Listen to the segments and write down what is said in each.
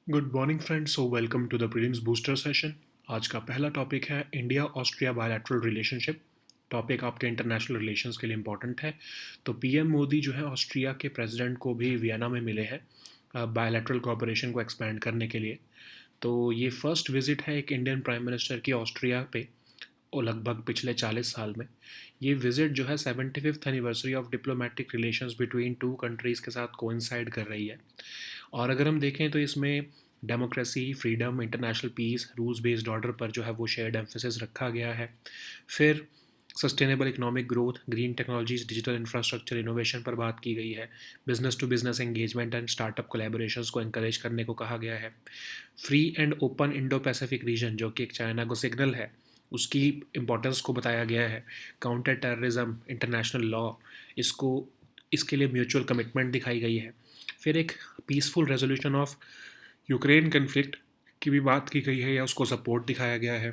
Good morning friends. So welcome to the prelims booster session. आज का पहला topic है India Austria bilateral relationship. Topic आपके international relations के लिए इंपॉर्टेंट है। तो पीएम मोदी जो है ऑस्ट्रिया के प्रेसिडेंट को भी वियना में मिले हैं बायलैटरल कोऑपरेशन को एक्सपैंड करने के लिए। तो ये फर्स्ट विजिट है एक इंडियन प्राइम मिनिस्टर की ऑस्ट्रिया पे और लगभग पिछले 40 साल में। ये विजिट जो है 75th anniversary of diplomatic relations between two countries के साथ कोइंसाइड कर रही है। और अगर हम देखें तो इसमें democracy, freedom, international peace, rules based order पर जो है वो शेयर्ड एम्फेसिस रखा गया है। फिर sustainable economic growth, green technologies, digital infrastructure innovation पर बात की गई है। Business to business engagement and startup collaborations को एनकरेज करने को कहा गया है। Free and open Indo Pacific region जो कि एक चाइना को सिग्नल है, उसकी इम्पोर्टेंस को बताया गया है। काउंटर टेररिज्म, इंटरनेशनल लॉ, इसको इसके लिए म्यूचुअल कमिटमेंट दिखाई गई है। फिर एक peaceful resolution of Ukraine conflict की भी बात की गई है या उसको सपोर्ट दिखाया गया है।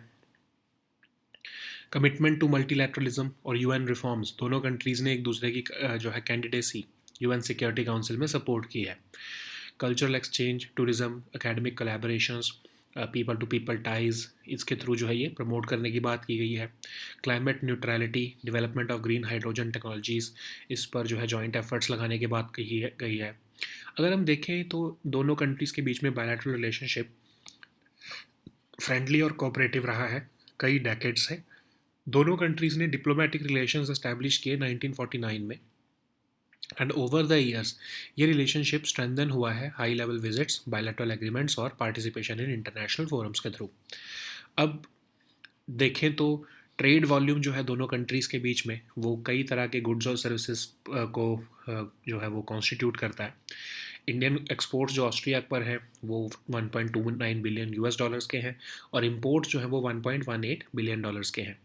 कमिटमेंट टू मल्टीलैटरलिज्म और यूएन रिफॉर्म्स, दोनों कंट्रीज़ ने एक दूसरे की जो है कैंडिडेसी यूएन सिक्योरिटी काउंसिल में सपोर्ट की है। Cultural exchange, tourism, academic collaborations, people to people ties, इसके थ्रू जो है ये प्रमोट करने की बात की गई है। Climate neutrality, development of green hydrogen technologies, इस पर जो है जॉइंट एफर्ट्स लगाने की बात कही है गई है। अगर हम देखें तो दोनों कंट्रीज़ के बीच में बायलैटरल रिलेशनशिप फ्रेंडली और कोऑपरेटिव रहा है कई डेकेड्स से। दोनों कंट्रीज़ ने डिप्लोमेटिक रिलेशंस एस्टैब्लिश किए 1949 में। एंड ओवर द ईयर्स ये रिलेशनशिप स्ट्रेंथन हुआ है high level visits, bilateral agreements और पार्टिसिपेशन इन इंटरनेशनल फोरम्स के थ्रू। अब देखें तो ट्रेड वॉल्यूम जो है दोनों कंट्रीज़ के बीच में वो कई तरह के गुड्स और सर्विसेज को जो है वो कॉन्स्टिट्यूट करता है। इंडियन एक्सपोर्ट्स जो ऑस्ट्रिया पर है वो 1.29 बिलियन यूएस डॉलर्स के हैं और इंपोर्ट्स जो है वो 1.18 बिलियन डॉलर्स के हैं।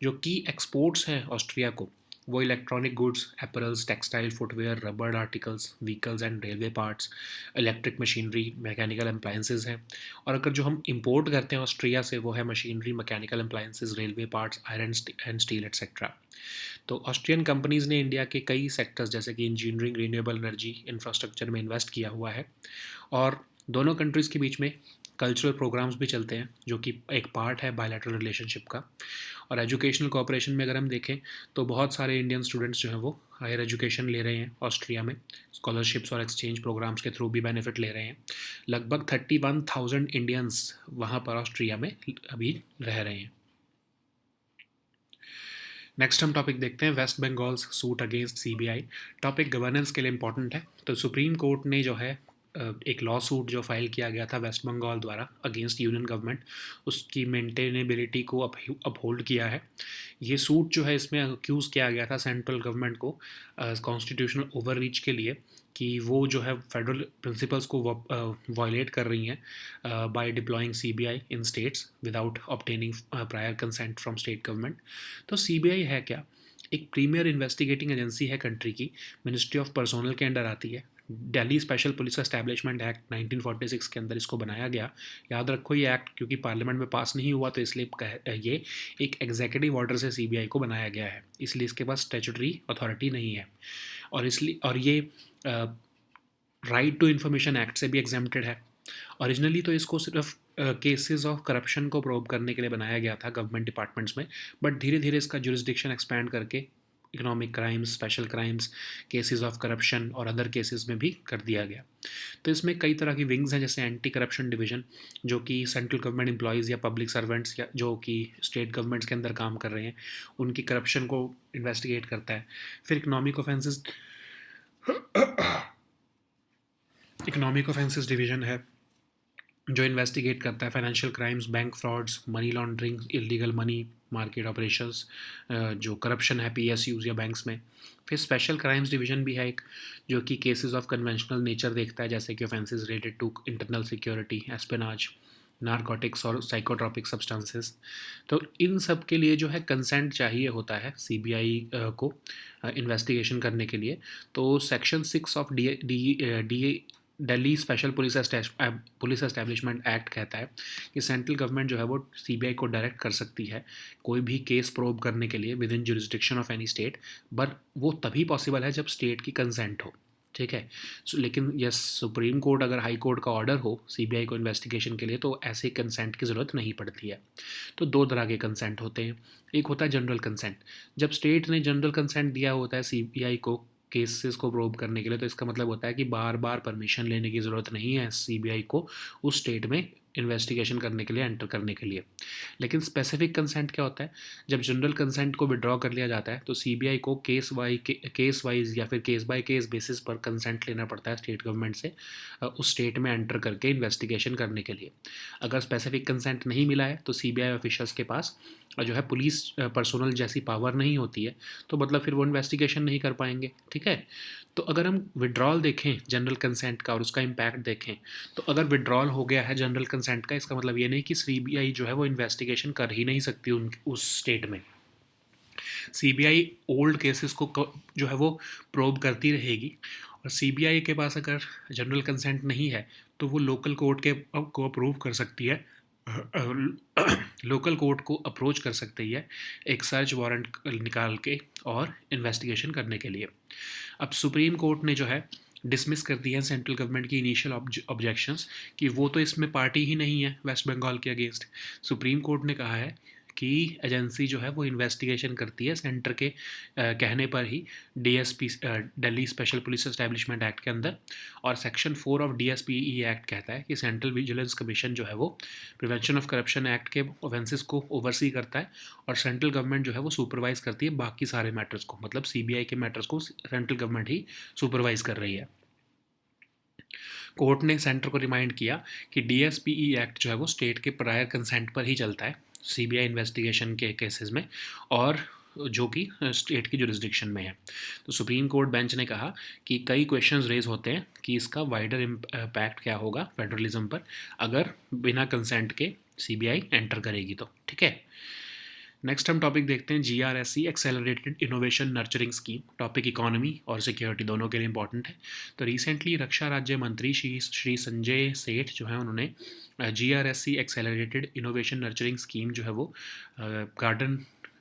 जो की एक्सपोर्ट्स हैं ऑस्ट्रिया को, वो electronic goods, apparels, textile, footwear, rubbered articles, vehicles and railway parts, electric machinery, mechanical appliances हैं। और अगर जो हम इंपोर्ट करते हैं ऑस्ट्रिया से वो है machinery, mechanical appliances, railway parts, iron and steel etcetera. तो ऑस्ट्रियन कंपनीज़ ने इंडिया के कई सेक्टर्स जैसे कि इंजीनियरिंग, रिन्यूएबल एनर्जी, इंफ्रास्ट्रक्चर में इन्वेस्ट किया हुआ है। और दोनों कंट्रीज़ के बीच में कल्चरल प्रोग्राम्स भी चलते हैं जो कि एक पार्ट है बायलैटरल रिलेशनशिप का। और एजुकेशनल कोऑपरेशन में अगर हम देखें तो बहुत सारे इंडियन स्टूडेंट्स जो हैं वो हायर एजुकेशन ले रहे हैं ऑस्ट्रिया में, स्कॉलरशिप्स और एक्सचेंज प्रोग्राम्स के थ्रू भी बेनिफिट ले रहे हैं। लगभग 31,000 इंडियंस वहाँ पर ऑस्ट्रिया में अभी रह रहे हैं। नेक्स्ट हम टॉपिक देखते हैं West Bengal suit against CBI. Topic governance के लिए इंपॉर्टेंट है। तो सुप्रीम कोर्ट ने जो है एक लॉ सूट जो फाइल किया गया था वेस्ट बंगाल द्वारा अगेंस्ट यूनियन गवर्नमेंट, उसकी मेंटेनेबिलिटी को अपहोल्ड किया है। ये सूट जो है इसमें अक्यूज़ किया गया था सेंट्रल गवर्नमेंट को कॉन्स्टिट्यूशनल ओवर रीच के लिए कि वो जो है फेडरल प्रिंसिपल्स को वायलेट कर रही हैं by deploying CBI in states without obtaining prior consent from state government. तो सीबीआई है क्या? एक प्रीमियर इन्वेस्टिगेटिंग एजेंसी है कंट्री की, मिनिस्ट्री ऑफ पर्सोनल के अंडर आती है। Delhi special police establishment act 1946 के अंदर इसको बनाया गया। याद रखो ये एक्ट क्योंकि पार्लियामेंट में पास नहीं हुआ तो इसलिए ये एक एग्जीक्यूटिव ऑर्डर से सीबीआई को बनाया गया है, इसलिए इसके पास स्टैट्यूटरी अथॉरिटी नहीं है। और ये राइट टू इन्फॉर्मेशन एक्ट से भी एग्जेम्प्टेड है। ओरिजिनली तो इसको सिर्फ केसेस ऑफ करप्शन को प्रोब करने के लिए बनाया गया था गवर्नमेंट डिपार्टमेंट्स में, बट धीरे धीरे इसका जुरिस्डिक्शन एक्सपैंड करके economic crimes, special crimes, cases of corruption और अदर केसेस में भी कर दिया गया। तो इसमें कई तरह की विंग्स हैं जैसे एंटी करप्शन डिवीजन जो कि सेंट्रल गवर्नमेंट एम्प्लॉयज़ या पब्लिक सर्वेंट्स या जो कि स्टेट गवर्नमेंट्स के अंदर काम कर रहे हैं उनकी करप्शन को इन्वेस्टिगेट करता है। फिर इकोनॉमिक ऑफेंसेस डिवीजन है जो इन्वेस्टिगेट करता है financial crimes, bank frauds, money laundering, illegal money market operations, जो करप्शन है पीएसयूज या बैंक्स में। फिर स्पेशल क्राइम्स डिवीजन भी है एक जो कि केसेस ऑफ कन्वेंशनल नेचर देखता है जैसे कि offences related to internal security, espionage, narcotics और साइकोट्रॉपिक सब्सटेंसेस। तो इन सब के लिए जो है कंसेंट चाहिए होता है सीबीआई को इन्वेस्टिगेशन करने के लिए। तो section 6 of D Delhi special police establishment act कहता है कि सेंट्रल गवर्नमेंट जो है वो सीबीआई को डायरेक्ट कर सकती है कोई भी केस प्रोब करने के लिए with in jurisdiction of any state, but वो तभी पॉसिबल है जब स्टेट की कंसेंट हो। ठीक है। लेकिन यस, सुप्रीम कोर्ट अगर हाई कोर्ट का ऑर्डर हो सीबीआई को इन्वेस्टिगेशन के लिए तो ऐसे कंसेंट की ज़रूरत नहीं पड़ती है। तो दो तरह के कंसेंट होते हैं। एक होता है जनरल कंसेंट। जब स्टेट ने जनरल कंसेंट दिया होता है सीबीआई को केसेस को प्रोब करने के लिए, तो इसका मतलब होता है कि बार बार परमिशन लेने की ज़रूरत नहीं है सीबीआई को उस स्टेट में इन्वेस्टिगेशन करने के लिए, एंटर करने के लिए। लेकिन स्पेसिफिक कंसेंट क्या होता है? जब जनरल कंसेंट को विड्रॉ कर लिया जाता है तो सीबीआई को केस वाइज या फिर केस बाय केस बेसिस पर कंसेंट लेना पड़ता है स्टेट गवर्नमेंट से उस स्टेट में एंटर करके इन्वेस्टिगेशन करने के लिए। अगर स्पेसिफिक कंसेंट नहीं मिला है तो सीबीआई ऑफिसर्स के पास जो है पुलिस पर्सोनल जैसी पावर नहीं होती है, तो मतलब फिर वो इन्वेस्टिगेशन नहीं कर पाएंगे। ठीक है। तो अगर हम विड्रॉल देखें जनरल कंसेंट का और उसका इम्पैक्ट देखें, तो अगर विड्रॉल हो गया है जनरल कंसेंट का, इसका मतलब ये नहीं कि सीबीआई जो है वो इन्वेस्टिगेशन कर ही नहीं सकती उस स्टेट में। सीबीआई ओल्ड केसेस को जो है वो प्रोब करती रहेगी। और सीबीआई के पास अगर जनरल कंसेंट नहीं है तो वो लोकल कोर्ट के को अप्रूव कर सकती है, लोकल कोर्ट को अप्रोच कर सकती है एक सर्च वारंट निकाल के और इन्वेस्टिगेशन करने के लिए। अब सुप्रीम कोर्ट ने जो है डिसमिस कर दिया है सेंट्रल गवर्नमेंट की इनिशियल ऑब्जेक्शंस कि वो तो इसमें पार्टी ही नहीं है वेस्ट बंगाल के अगेंस्ट। सुप्रीम कोर्ट ने कहा है कि एजेंसी जो है वो इन्वेस्टिगेशन करती है सेंटर के कहने पर ही DSP Delhi special police establishment act के अंदर। और सेक्शन 4 ऑफ डीएसपीई एक्ट कहता है कि सेंट्रल विजिलेंस कमीशन जो है वो प्रिवेंशन ऑफ करप्शन एक्ट के ऑफेंसेस को ओवरसी करता है और सेंट्रल गवर्नमेंट जो है वो सुपरवाइज करती है बाकी सारे मैटर्स को, मतलब सीबीआई के मैटर्स को सेंट्रल गवर्नमेंट ही सुपरवाइज कर रही है। कोर्ट ने सेंटर को रिमाइंड किया कि डीएसपीई एक्ट जो है वो स्टेट के प्रायर कंसेंट पर ही चलता है सीबीआई इन्वेस्टिगेशन के केसेस में, और जो कि स्टेट की जुरिस्डिक्शन में है। तो सुप्रीम कोर्ट बेंच ने कहा कि कई क्वेश्चंस रेज होते हैं कि इसका वाइडर इम्पैक्ट क्या होगा फेडरलिज्म पर अगर बिना कंसेंट के सीबीआई एंटर करेगी तो। ठीक है। नेक्स्ट हम टॉपिक देखते हैं GRSC accelerated innovation nurturing scheme. Topic economy और सिक्योरिटी दोनों के लिए इंपॉर्टेंट है। तो रिसेंटली रक्षा राज्य मंत्री श्री संजय सेठ जो है उन्होंने GRSC accelerated innovation nurturing scheme जो है वो garden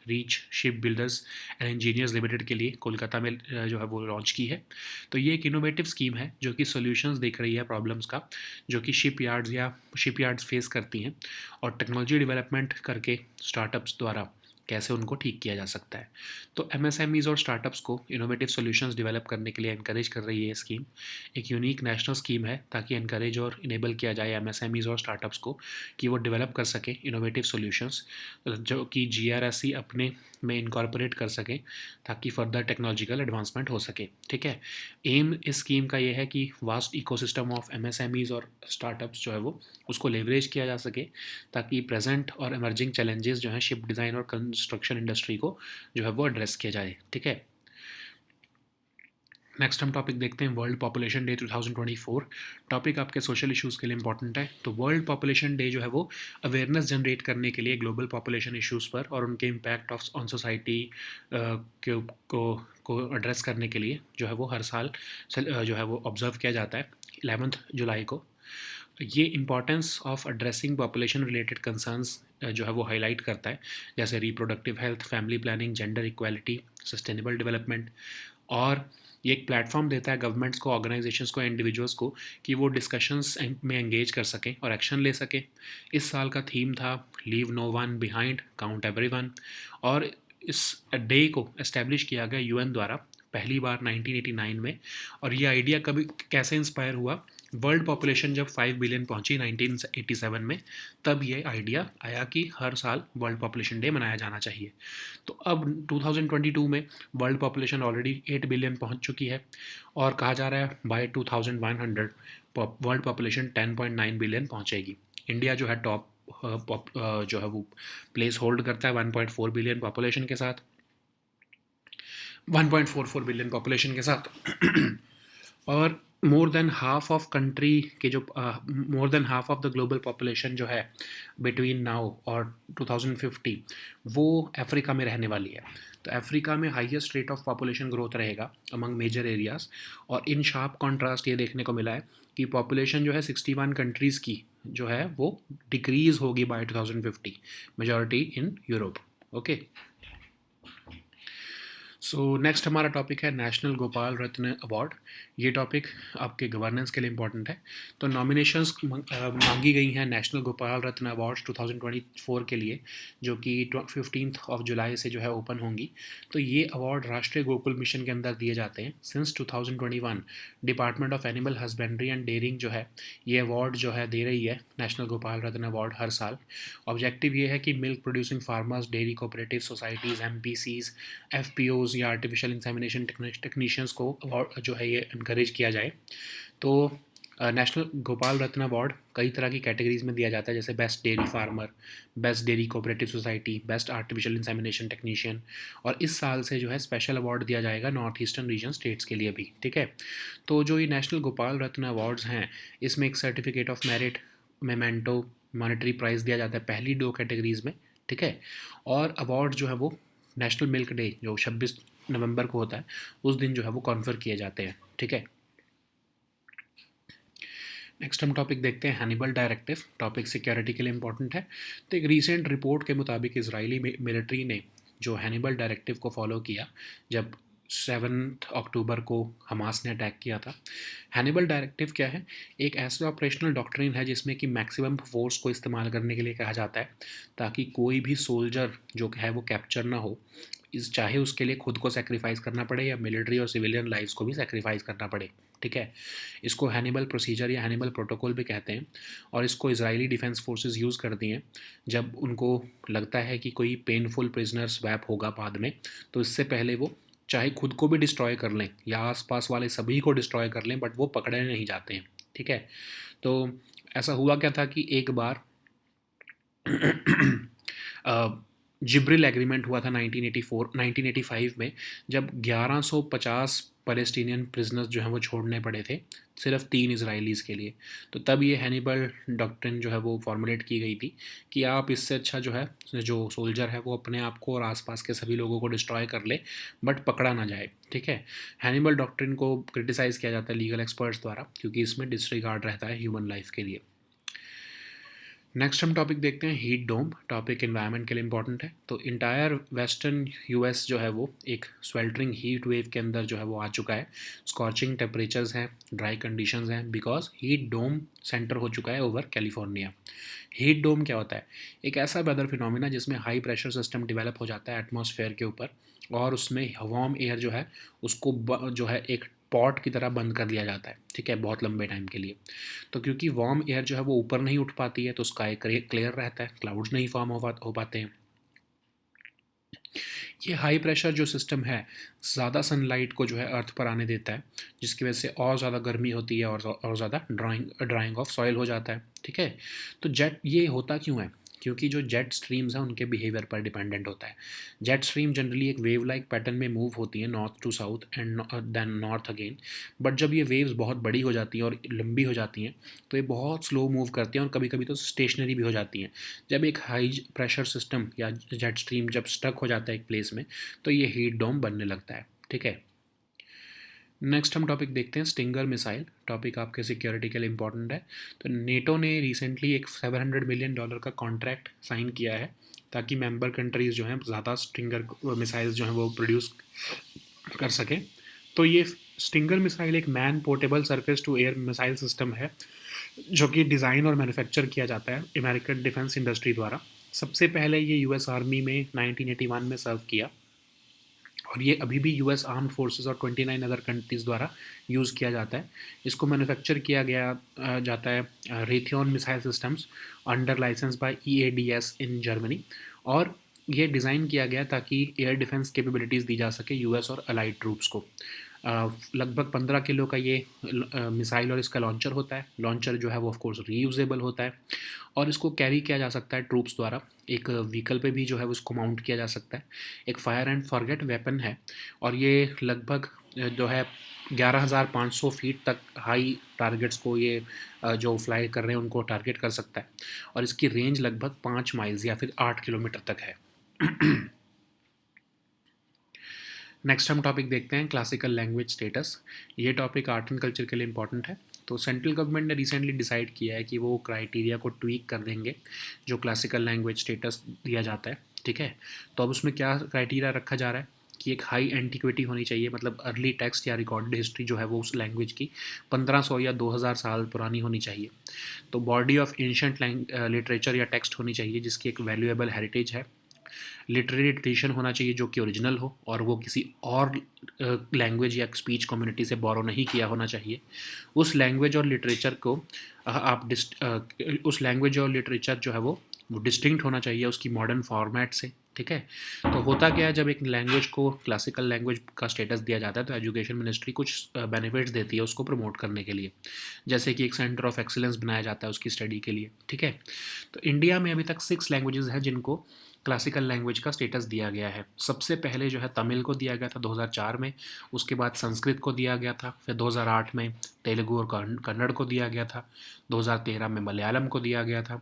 reach ship builders and engineers limited के लिए कोलकाता में जो है वो लॉन्च की है। तो ये एक इनोवेटिव स्कीम है जो कि सॉल्यूशंस देख रही है प्रॉब्लम्स का जो कि शिप यार्ड्स फेस करती हैं, और टेक्नोलॉजी डेवलपमेंट करके स्टार्टअप्स द्वारा कैसे उनको ठीक किया जा सकता है। तो एमएसएमईज़ और स्टार्टअप्स को इनोवेटिव सॉल्यूशंस डेवलप करने के लिए एनकरेज कर रही है ये स्कीम। एक यूनिक नेशनल स्कीम है ताकि एनकरेज और इनेबल किया जाए एमएसएमईज़ और स्टार्टअप्स को कि वो डेवलप कर सकें इनोवेटिव सॉल्यूशंस जो कि जीआरएससी अपने में इनकॉर्पोरेट कर सकें ताकि फर्दर टेक्नोलॉजिकल एडवांसमेंट हो सके। ठीक है। एम इस स्कीम का ये है कि वास्ट इकोसिस्टम ऑफ एमएसएमईज़ और स्टार्टअप्स जो है वो उसको लेवरेज किया जा सके ताकि प्रेजेंट और इमर्जिंग चैलेंजेस जो हैं शिप डिज़ाइन और कंस्ट्रक्शन इंडस्ट्री को जो है वो एड्रेस किया जाए। ठीक है। नेक्स्ट हम टॉपिक देखते हैं वर्ल्ड पॉपुलेशन डे 2024। टॉपिक आपके सोशल इश्यूज़ के लिए इंपॉर्टेंट है। तो वर्ल्ड पॉपुलेशन डे जो है वो अवेयरनेस जनरेट करने के लिए ग्लोबल पॉपुलेशन इश्यूज़ पर और उनके इम्पैक्ट ऑफ ऑन सोसाइटी को एड्रेस करने के लिए जो है वो हर साल जो है वो ऑब्जर्व किया जाता है 11 जुलाई को। ये importance of addressing population related concerns जो है वो हाईलाइट करता है, जैसे reproductive health, family planning, gender equality, sustainable development. और ये एक प्लेटफॉर्म देता है गवर्नमेंट्स को, ऑर्गेनाइजेशंस को, इंडिविजुअल्स को कि वो डिस्कशंस में एंगेज कर सकें और एक्शन ले सकें। इस साल का थीम था leave no one behind, count everyone. और इस डे को एस्टेब्लिश किया गया यूएन द्वारा पहली बार 1989 में। और ये आइडिया कभी कैसे इंस्पायर हुआ? वर्ल्ड पॉपुलेशन जब 5 बिलियन पहुंची 1987 में, तब ये आइडिया आया कि हर साल वर्ल्ड पॉपुलेशन डे मनाया जाना चाहिए। तो अब 2022 में वर्ल्ड पॉपुलेशन ऑलरेडी 8 बिलियन पहुंच चुकी है और कहा जा रहा है बाय 2100 वर्ल्ड पॉपुलेशन 10.9 बिलियन पहुंचेगी। इंडिया जो है टॉप जो है वो प्लेस होल्ड करता है 1.4 बिलियन पॉपुलेशन के साथ, 1.44 बिलियन पॉपुलेशन के साथ। और more than half of country के जो more than half of the global population जो है बिटवीन नाउ और 2050 वो अफ्रीका में रहने वाली है। तो अफ्रीका में highest rate of population growth रहेगा अमंग मेजर एरियाज। और इन शार्प कॉन्ट्रास्ट ये देखने को मिला है कि पॉपुलेशन जो है 61 कंट्रीज़ की जो है वो डिक्रीज़ होगी by 2050, majority in Europe. Okay. So next हमारा टॉपिक है नेशनल गोपाल रत्न अवार्ड। ये टॉपिक आपके गवर्नेंस के लिए इम्पोर्टेंट है। तो नॉमिनेशंस मांगी गई हैं नेशनल गोपाल रत्न अवार्ड्स 2024 के लिए, जो कि 15 जुलाई से जो है ओपन होंगी। तो ये अवार्ड राष्ट्रीय गोकुल मिशन के अंदर दिए जाते हैं। Since 2021 department of animal husbandry and dairying जो है ये अवार्ड जो है दे रही है नेशनल गोपाल रत्न अवार्ड हर साल। ऑब्जेक्टिव ये है कि milk producing farmers, dairy cooperative societies, MPCs, FPOs या आर्टिफिशियल इंसेमिनेशन टेक्नीशियंस को अवार्ड जो है ये इनकरेज किया जाए। तो नेशनल गोपाल रत्न अवार्ड कई तरह की कैटेगरीज में दिया जाता है, जैसे best dairy farmer, best dairy cooperative society, best artificial insemination technician, और इस साल से जो है स्पेशल अवार्ड दिया जाएगा नॉर्थ ईस्टर्न रीजन स्टेट्स के लिए भी। ठीक है, तो जो ये नेशनल गोपाल रत्न अवार्ड्स हैं इसमें एक certificate of merit, memento, monetary prize दिया जाता है पहली 2 कैटेगरीज में। ठीक है, और अवार्ड जो है वो नेशनल मिल्क डे जो 26 नवंबर को होता है उस दिन जो है वो कॉन्फर किए जाते हैं। ठीक है, नेक्स्ट हम टॉपिक देखते हैं हैनिबल डायरेक्टिव। टॉपिक सिक्योरिटी के लिए इंपॉर्टेंट है। तो एक रीसेंट रिपोर्ट के मुताबिक इजरायली मिलिट्री ने जो हैनिबल डायरेक्टिव को फॉलो किया जब 7 अक्टूबर को हमास ने अटैक किया था। हैनिबल डायरेक्टिव क्या है? एक ऐसा ऑपरेशनल डॉक्ट्रिन है जिसमें कि मैक्सिमम फोर्स को इस्तेमाल करने के लिए कहा जाता है ताकि कोई भी सोल्जर जो है वो कैप्चर ना हो, इस चाहे उसके लिए खुद को सेक्रीफाइस करना पड़े या मिलिट्री और सिविलियन लाइफ्स को भी सेक्रीफाइस करना पड़े। ठीक है, इसको हैनिबल प्रोसीजर या हैनिबल प्रोटोकॉल भी कहते हैं, और इसको इजरायली डिफेंस फोर्सेस यूज़ करती हैं जब उनको लगता है कि कोई पेनफुल प्रिजनर स्वैप होगा बाद में, तो इससे पहले वो चाहे खुद को भी डिस्ट्रॉय कर लें या आसपास वाले सभी को डिस्ट्रॉय कर लें, बट वो पकड़े नहीं जाते हैं। ठीक है, तो ऐसा हुआ क्या था कि एक बार जिब्रिल एग्रीमेंट हुआ था 1985 में, जब 1150 पैलेस्टीनियन प्रिजनर्स जो हैं वो छोड़ने पड़े थे सिर्फ 3 इजरायलीज़ के लिए। तो तब ये हैनिबल डॉक्ट्रिन जो है वो फॉर्मुलेट की गई थी कि आप इससे अच्छा जो है जो सोल्जर है वो अपने आप को और आसपास के सभी लोगों को डिस्ट्रॉय कर ले बट पकड़ा ना जाए। ठीक है, हैनिबल डॉक्ट्रिन को क्रिटिसाइज़ किया जाता है लीगल एक्सपर्ट्स द्वारा क्योंकि इसमें डिसरिगार्ड रहता है ह्यूमन लाइफ के लिए। नेक्स्ट हम टॉपिक देखते हैं हीट डोम। टॉपिक एनवायरनमेंट के लिए इंपॉर्टेंट है। तो इंटायर वेस्टर्न यूएस जो है वो एक स्वेल्टरिंग हीट वेव के अंदर जो है वो आ चुका है। स्कॉचिंग टेम्परेचर्स हैं, ड्राई कंडीशंस हैं, बिकॉज हीट डोम सेंटर हो चुका है ओवर कैलिफोर्निया। हीट डोम क्या होता है? एक ऐसा वेदर फिनोमिना जिसमें हाई प्रेशर सिस्टम डेवलप हो जाता है एटमॉस्फेयर के ऊपर, और उसमें वार्म एयर जो है उसको जो है एक पॉट की तरह बंद कर दिया जाता है। ठीक है, बहुत लंबे टाइम के लिए। तो क्योंकि वार्म एयर जो है वो ऊपर नहीं उठ पाती है तो स्काई क्लियर रहता है, क्लाउड्स नहीं फॉर्म हो पाते हैं। ये हाई प्रेशर जो सिस्टम है ज़्यादा सनलाइट को जो है अर्थ पर आने देता है, जिसकी वजह से और ज़्यादा गर्मी होती है और ज़्यादा ड्राइंग ऑफ सॉइल हो जाता है। ठीक है, तो जेट ये होता क्यों है? क्योंकि जो जेट स्ट्रीम्स हैं उनके बिहेवियर पर डिपेंडेंट होता है। जेट स्ट्रीम जनरली एक वेव लाइक पैटर्न में मूव होती है north to south and then north again, but जब ये वेव्स बहुत बड़ी हो जाती हैं और लंबी हो जाती हैं तो ये बहुत स्लो मूव करती हैं और कभी कभी तो स्टेशनरी भी हो जाती हैं। जब एक हाई प्रेशर सिस्टम या जेट स्ट्रीम जब स्टक हो जाता है एक प्लेस में तो ये हीट डोम बनने लगता है। ठीक है, नेक्स्ट हम टॉपिक देखते हैं स्टिंगर मिसाइल। टॉपिक आपके सिक्योरिटी के लिए इंपॉर्टेंट है। तो नेटो ने रिसेंटली एक $700 मिलियन का कॉन्ट्रैक्ट साइन किया है ताकि मेंबर कंट्रीज़ जो हैं ज़्यादा स्टिंगर मिसाइल्स जो हैं वो प्रोड्यूस कर सकें। तो ये स्टिंगर मिसाइल एक man portable surface to air missile system है जो कि डिज़ाइन और मैन्युफैक्चर किया जाता है अमेरिकन डिफेंस इंडस्ट्री द्वारा। सबसे पहले ये यूएस आर्मी में 1981 में सर्व किया, और ये अभी भी यूएस आर्म्ड फोर्सेस और 29 अदर कंट्रीज़ द्वारा यूज़ किया जाता है। इसको मैन्युफैक्चर किया जाता है Raytheon missile systems under licence by EADS in Germany, और ये डिज़ाइन किया गया ताकि एयर डिफेंस कैपेबिलिटीज़ दी जा सके यूएस और अलाइड ट्रूप्स को। लगभग 15 किलो का ये मिसाइल और इसका लॉन्चर होता है। लॉन्चर जो है वो ऑफ कोर्स रीयूजेबल होता है और इसको कैरी किया जा सकता है ट्रूप्स द्वारा। एक व्हीकल पे भी जो है उसको माउंट किया जा सकता है। एक फायर एंड फॉरगेट वेपन है, और ये लगभग जो है 11,500 फीट तक हाई टारगेट्स को ये जो फ्लाई कर रहे हैं उनको टारगेट कर सकता है, और इसकी रेंज लगभग 5 माइल्स या फिर 8 किलोमीटर तक है। नेक्स्ट हम टॉपिक देखते हैं क्लासिकल लैंग्वेज स्टेटस। ये टॉपिक आर्ट एंड कल्चर के लिए इंपॉर्टेंट है। तो सेंट्रल गवर्नमेंट ने रिसेंटली डिसाइड किया है कि वो क्राइटेरिया को ट्वीक कर देंगे जो क्लासिकल लैंग्वेज स्टेटस दिया जाता है। ठीक है, तो अब उसमें क्या क्राइटेरिया रखा जा रहा है कि एक हाई एंटिक्विटी होनी चाहिए, मतलब अर्ली टेक्स्ट या रिकॉर्डेड हिस्ट्री जो है वो उस लैंग्वेज की 1500 या 2000 साल पुरानी होनी चाहिए। तो बॉडी ऑफ एंशंट लिटरेचर या टेक्स्ट होनी चाहिए जिसकी एक वैल्यूएबल हेरिटेज है। लिटरेरी ट्रेडिशन होना चाहिए जो कि ओरिजिनल हो और वो किसी और लैंग्वेज या स्पीच कम्युनिटी से बोरो नहीं किया होना चाहिए। उस लैंग्वेज और लिटरेचर को उस लैंग्वेज और लिटरेचर जो है वो डिस्टिंक्ट होना चाहिए उसकी मॉडर्न फॉर्मेट से। ठीक है, तो होता क्या है, जब एक लैंग्वेज को क्लासिकल लैंग्वेज का स्टेटस दिया जाता है तो एजुकेशन मिनिस्ट्री कुछ बेनिफिट्स देती है उसको प्रमोट करने के लिए, जैसे कि एक सेंटर ऑफ एक्सीलेंस बनाया जाता है उसकी स्टडी के लिए। ठीक है, तो इंडिया में अभी तक 6 लैंग्वेजेस हैं जिनको क्लासिकल लैंग्वेज का स्टेटस दिया गया है। सबसे पहले जो है तमिल को दिया गया था 2004 में, उसके बाद संस्कृत को दिया गया था, फिर 2008 में तेलुगु और कन्नड़ को दिया गया था, 2013 में मलयालम को दिया गया था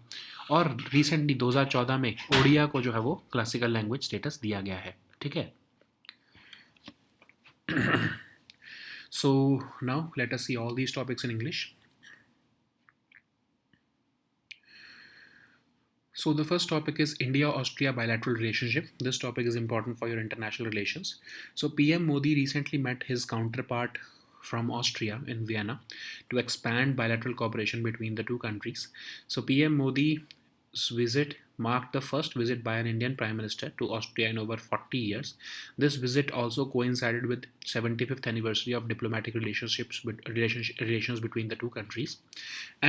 और रिसेंटली 2014 में ओडिया को जो है वो क्लासिकल लैंग्वेज स्टेटस दिया गया है। ठीक है, so now let us see all these topics in English. So the first topic is India-Austria bilateral relationship. This topic is important for your international relations. So PM Modi recently met his counterpart from Austria in Vienna to expand bilateral cooperation between the two countries. So PM Modi's visit marked the first visit by an Indian Prime Minister to Austria in over 40 years. This visit also coincided with 75th anniversary of diplomatic relations between the two countries.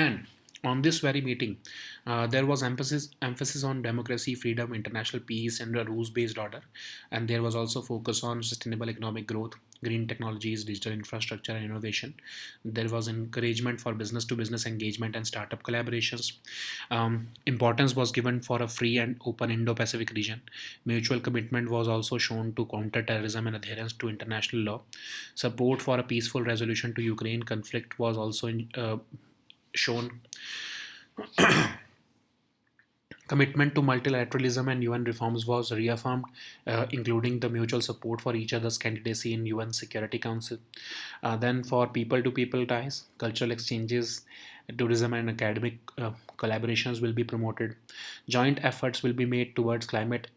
And on this very meeting, there was emphasis on democracy, freedom, international peace, and a rules-based order, and there was also focus on sustainable economic growth, green technologies, digital infrastructure, and innovation. There was encouragement for business-to-business engagement and startup collaborations. Importance was given for a free and open Indo-Pacific region. Mutual commitment was also shown to counter terrorism and adherence to international law. Support for a peaceful resolution to Ukraine conflict was also shown. Commitment to multilateralism and UN reforms was reaffirmed, including the mutual support for each other's candidacy in UN Security Council. Then, for people to people ties, cultural exchanges, tourism, and academic collaborations will be promoted. Joint efforts will be made towards climate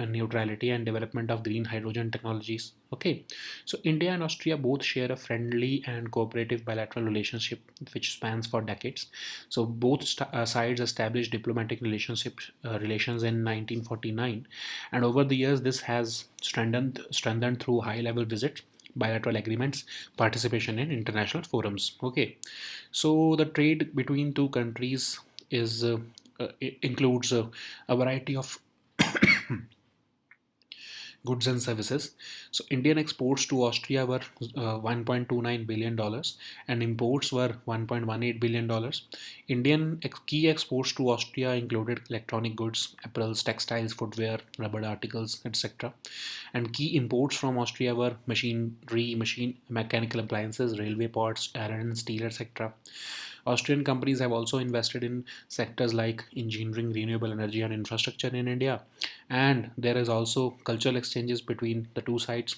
neutrality and development of green hydrogen technologies. Okay, so India and Austria both share a friendly and cooperative bilateral relationship which spans for decades. So both sides established diplomatic relations in 1949, and over the years this has strengthened through high-level visits, bilateral agreements, participation in international forums. Okay, so the trade between two countries is includes a variety of goods and services. So Indian exports to Austria were $1.29 billion and imports were $1.18 billion. Indian key exports to Austria included electronic goods, apparels, textiles, footwear, rubber articles, etc. And key imports from Austria were mechanical appliances, railway parts, iron, steel, etc. Austrian companies have also invested in sectors like engineering, renewable energy, and infrastructure in India. And there is also cultural exchanges between the two sides.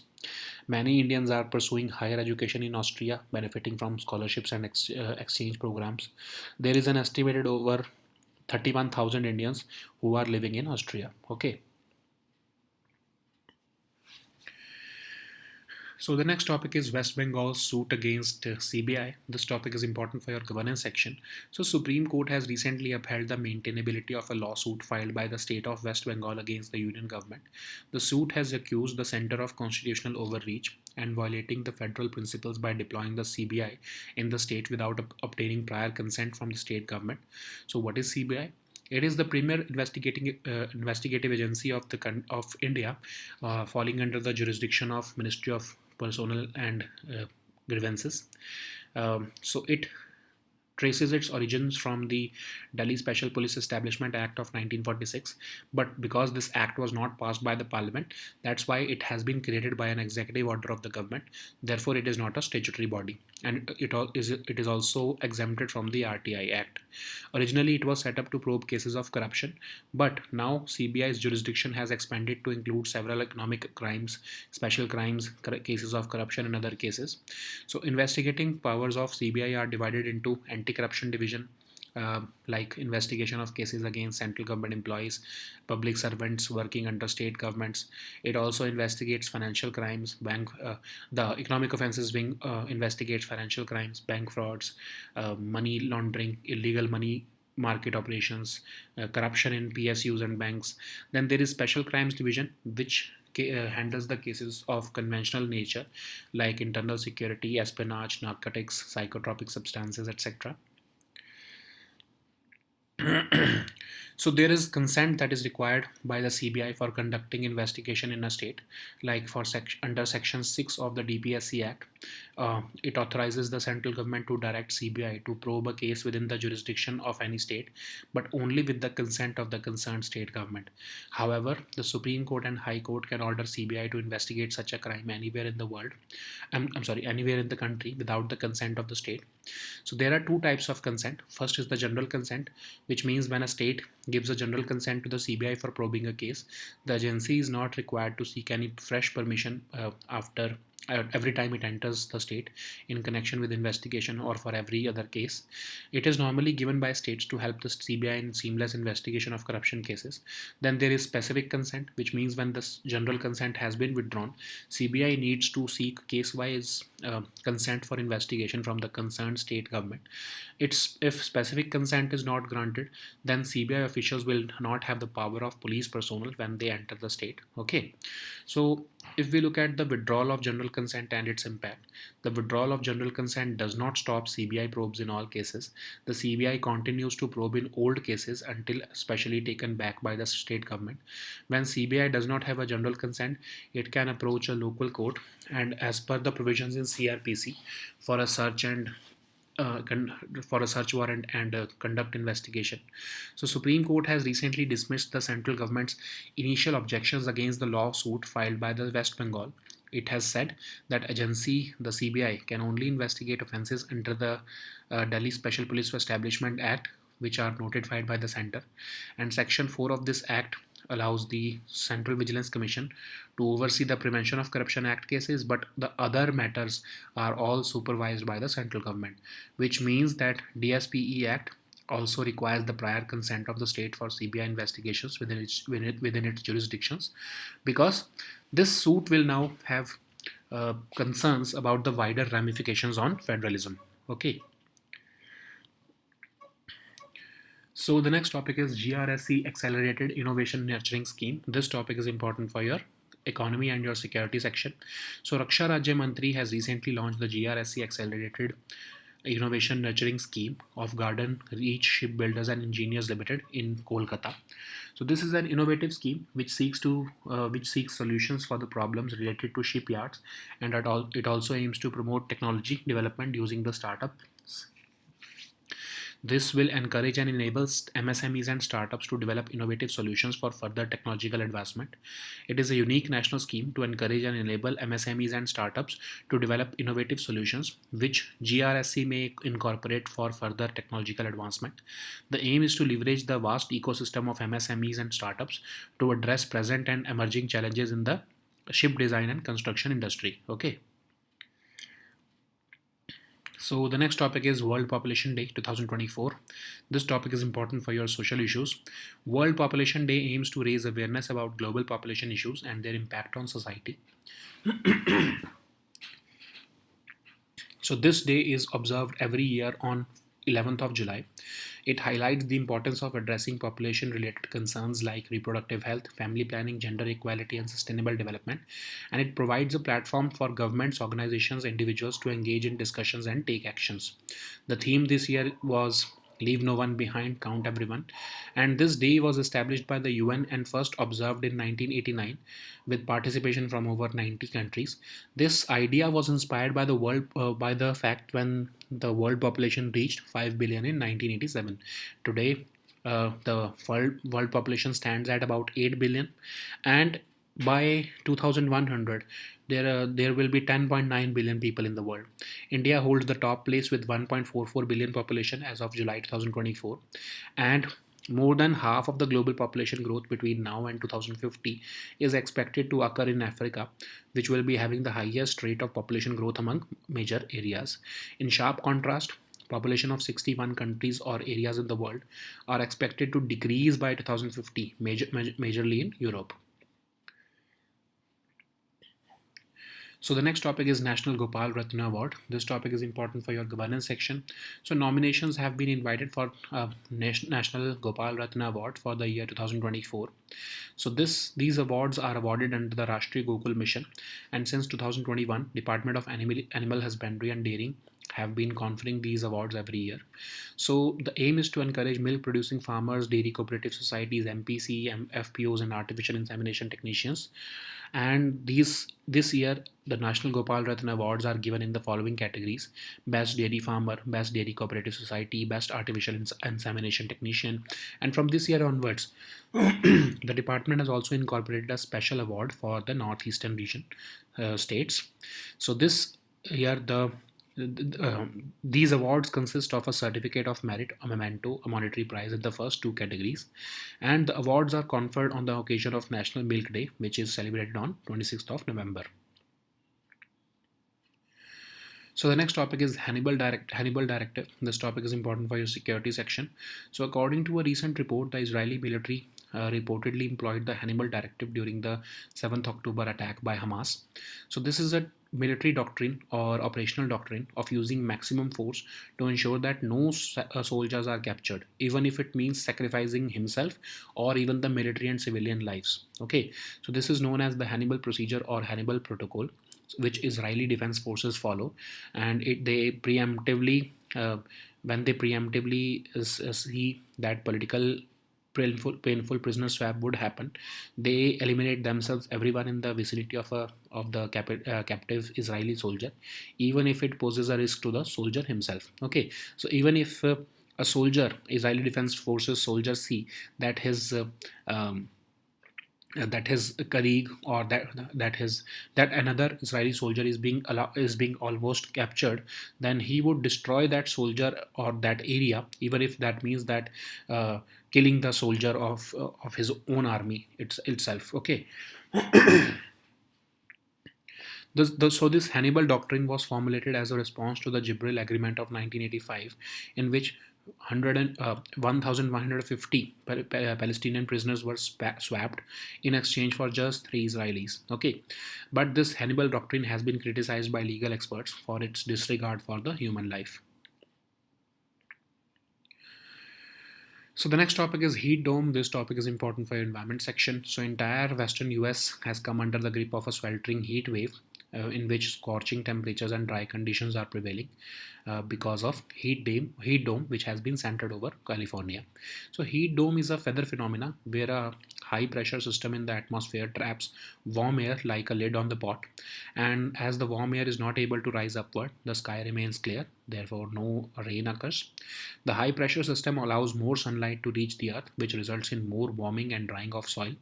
Many Indians are pursuing higher education in Austria, benefiting from scholarships and exchange programs. There is an estimated over 31,000 Indians who are living in Austria. Okay. So the next topic is West Bengal's suit against CBI. This topic is important for your governance section. So Supreme Court has recently upheld the maintainability of a lawsuit filed by the state of West Bengal against the union government. The suit has accused the center of constitutional overreach and violating the federal principles by deploying the CBI in the state without obtaining prior consent from the state government. So what is CBI? It is the premier investigative agency of India, falling under the jurisdiction of Ministry of Personnel and Grievances. So it traces its origins from the Delhi Special Police Establishment Act of 1946, but because this act was not passed by the parliament, that's why it has been created by an executive order of the government. Therefore, it is not a statutory body, and it is also exempted from the RTI Act. Originally, it was set up to probe cases of corruption, but now CBI's jurisdiction has expanded to include several economic crimes, special crimes, cases of corruption, and other cases. So, investigating powers of CBI are divided into anti-corruption division, like investigation of cases against central government employees, public servants working under state governments. It also investigates financial crimes, the economic offenses wing investigates financial crimes, bank frauds, money laundering, illegal money market operations, corruption in PSUs and banks. Then there is special crimes division, which handles the cases of conventional nature like internal security, espionage, narcotics, psychotropic substances, etc. So there is consent that is required by the CBI for conducting investigation in a state, like under Section 6 of the DPSC Act. It authorizes the central government to direct CBI to probe a case within the jurisdiction of any state, but only with the consent of the concerned state government. However, the Supreme Court and High Court can order CBI to investigate such a crime anywhere in the world, I'm sorry, anywhere in the country without the consent of the state. So there are two types of consent. First is the general consent, which means when a state gives a general consent to the CBI for probing a case, the agency is not required to seek any fresh permission after every time it enters the state in connection with investigation or for every other case. It is normally given by states to help the CBI in seamless investigation of corruption cases. Then there is specific consent, which means when the general consent has been withdrawn, CBI needs to seek case-wise consent for investigation from the concerned state government. If specific consent is not granted, then CBI officials will not have the power of police personnel when they enter the state. Okay, so if we look at the withdrawal of general consent and its impact, the withdrawal of general consent does not stop CBI probes in all cases. The CBI continues to probe in old cases until specially taken back by the state government. When CBI does not have a general consent, it can approach a local court and, as per the provisions in CRPC, for a search and for a search warrant and conduct investigation. So Supreme Court has recently dismissed the central government's initial objections against the lawsuit filed by the West Bengal. It has said that agency, the CBI, can only investigate offences under the Delhi Special Police Establishment Act, which are notified by the center. And Section 4 of this act allows the Central Vigilance Commission to oversee the Prevention of Corruption Act cases, but the other matters are all supervised by the central government, which means that DSPE Act also requires the prior consent of the state for CBI investigations within its jurisdictions, because this suit will now have concerns about the wider ramifications on federalism. Okay. So the next topic is GRSC Accelerated Innovation Nurturing Scheme. This topic is important for your economy and your security section. So Raksha Rajya Mantri has recently launched the GRSC Accelerated Innovation Nurturing Scheme of Garden Reach Shipbuilders and Engineers Limited in Kolkata. So this is an innovative scheme which seeks solutions for the problems related to shipyards, and it also aims to promote technology development using the startups. This will encourage and enable MSMEs and startups to develop innovative solutions for further technological advancement. It is a unique national scheme to encourage and enable MSMEs and startups to develop innovative solutions, which GRSC may incorporate for further technological advancement. The aim is to leverage the vast ecosystem of MSMEs and startups to address present and emerging challenges in the ship design and construction industry. Okay. So the next topic is World Population Day 2024. This topic is important for your social issues. World Population Day aims to raise awareness about global population issues and their impact on society. So this day is observed every year on 11th of July. It highlights the importance of addressing population-related concerns like reproductive health, family planning, gender equality, and sustainable development. And it provides a platform for governments, organizations, individuals to engage in discussions and take actions. The theme this year was Leave No One Behind, Count Everyone. And this day was established by the UN and first observed in 1989 with participation from over 90 countries. This idea was inspired by the fact when the world population reached 5 billion in 1987. Today, the world population stands at about 8 billion, and by 2100 there will be 10.9 billion people in the world. India holds the top place with 1.44 billion population as of July 2024, and more than half of the global population growth between now and 2050 is expected to occur in Africa, which will be having the highest rate of population growth among major areas. In sharp contrast, population of 61 countries or areas in the world, are expected to decrease by 2050, majorly in Europe. So the next topic is National Gopal Ratna Award. This topic is important for your governance section. So nominations have been invited for National Gopal Ratna Award for the year 2024. So these awards are awarded under the Rashtriya Gokul Mission, and since 2021, Department of Animal Husbandry and Dairying have been conferring these awards every year. So the aim is to encourage milk producing farmers, dairy cooperative societies, MPC, FPOs, and artificial insemination technicians. And this year, the National Gopal Ratna Awards are given in the following categories: Best Dairy Farmer, Best Dairy Cooperative Society, Best Artificial Insemination Technician. And from this year onwards, the department has also incorporated a special award for the northeastern region states. So this year, these awards consist of a certificate of merit, a memento, a monetary prize in the first two categories, and the awards are conferred on the occasion of National Milk Day, which is celebrated on 26th of November. So the next topic is Hannibal Directive. This topic is important for your security section. So according to a recent report, the Israeli military reportedly employed the Hannibal Directive during the 7th October attack by Hamas. So this is a military doctrine or operational doctrine of using maximum force to ensure that no soldiers are captured, even if it means sacrificing himself or even the military and civilian lives. Okay, so this is known as the Hannibal Procedure or Hannibal Protocol, which Israeli Defense Forces follow, and they preemptively, when they preemptively see that political painful prisoner swap would happen, they eliminate themselves, everyone in the vicinity of the captive Israeli soldier, even if it poses a risk to the soldier himself. Okay, so even if a soldier, Israeli Defense Forces soldier, see that his colleague or that another Israeli soldier is being almost captured, then he would destroy that soldier or that area, even if that means that killing the soldier of his own army itself. Okay. So this Hannibal Doctrine was formulated as a response to the Jibril Agreement of 1985, in which 1,150 Palestinian prisoners were swapped in exchange for just 3 Israelis. Okay, but this Hannibal Doctrine has been criticized by legal experts for its disregard for the human life. So the next topic is heat dome. This topic is important for your environment section. So entire western US has come under the grip of a sweltering heat wave, in which scorching temperatures and dry conditions are prevailing because of heat dome, which has been centered over California. So heat dome is a weather phenomena where a high pressure system in the atmosphere traps warm air like a lid on the pot, and as the warm air is not able to rise upward, the sky remains clear, therefore no rain occurs. The high pressure system allows more sunlight to reach the earth, which results in more warming and drying of soil.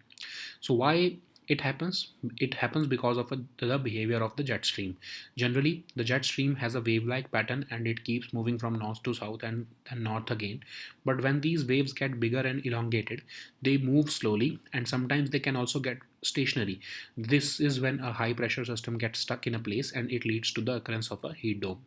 So why it happens? It happens because of the behavior of the jet stream. Generally, the jet stream has a wave-like pattern and it keeps moving from north to south and then north again. But when these waves get bigger and elongated, they move slowly, and sometimes they can also get stationary. This is when a high pressure system gets stuck in a place and it leads to the occurrence of a heat dome.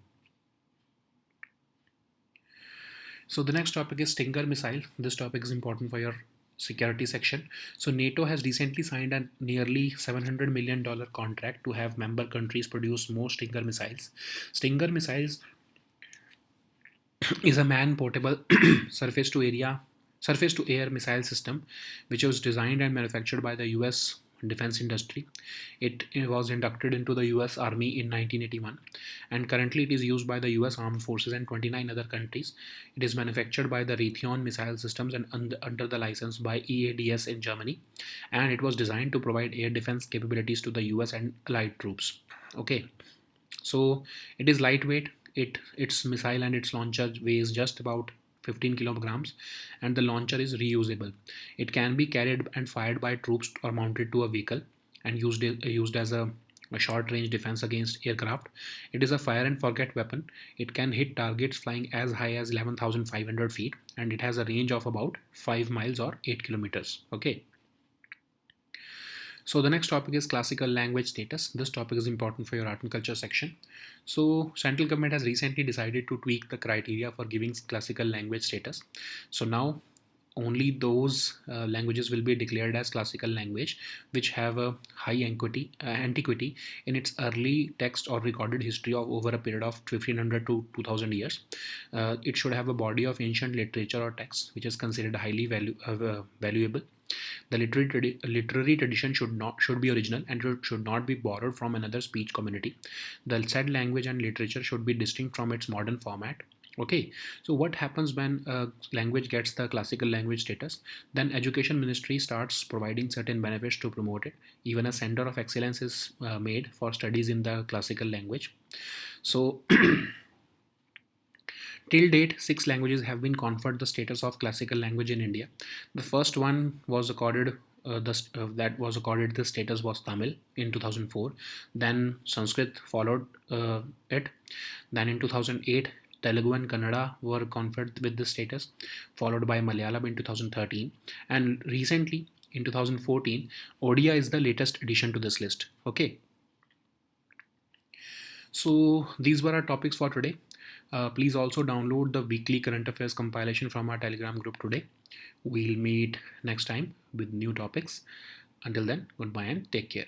So the next topic is Stinger missile. This topic is important for your security section. So NATO has recently signed a nearly $700 million contract to have member countries produce more Stinger missiles. Stinger missiles is a man-portable surface to air missile system which was designed and manufactured by the US defense industry. It was inducted into the US Army in 1981, and currently it is used by the US Armed Forces and 29 other countries. It is manufactured by the Raytheon Missile Systems and under the license by EADS in Germany, and it was designed to provide air defense capabilities to the US and allied troops. Okay, so it is lightweight. Its missile and its launcher weighs just about 15 kilograms, and the launcher is reusable. It can be carried and fired by troops or mounted to a vehicle and used as a short range defense against aircraft. It is a fire and forget weapon. It can hit targets flying as high as 11,500 feet, and it has a range of about 5 miles or 8 kilometers. Okay. So the next topic is classical language status. This topic is important for your art and culture section. So central government has recently decided to tweak the criteria for giving classical language status. So now only those languages will be declared as classical language which have a high antiquity in its early text or recorded history of over a period of 1500 to 2000 years. It should have a body of ancient literature or text which is considered highly valuable. The literary tradition should be original and should not be borrowed from another speech community. The said language and literature should be distinct from its modern format. Okay, so what happens when a language gets the classical language status? Then education ministry starts providing certain benefits to promote it. Even a center of excellence is made for studies in the classical language. So till date, 6 languages have been conferred the status of classical language in India. The first one was accorded that was accorded the status was Tamil in 2004. Then Sanskrit followed it. Then in 2008, Telugu and Kannada were conferred with this status, followed by Malayalam in 2013. And recently, in 2014, Odia is the latest addition to this list. Okay, so these were our topics for today. Please also download the weekly current affairs compilation from our Telegram group today. We'll meet next time with new topics. Until then, goodbye and take care.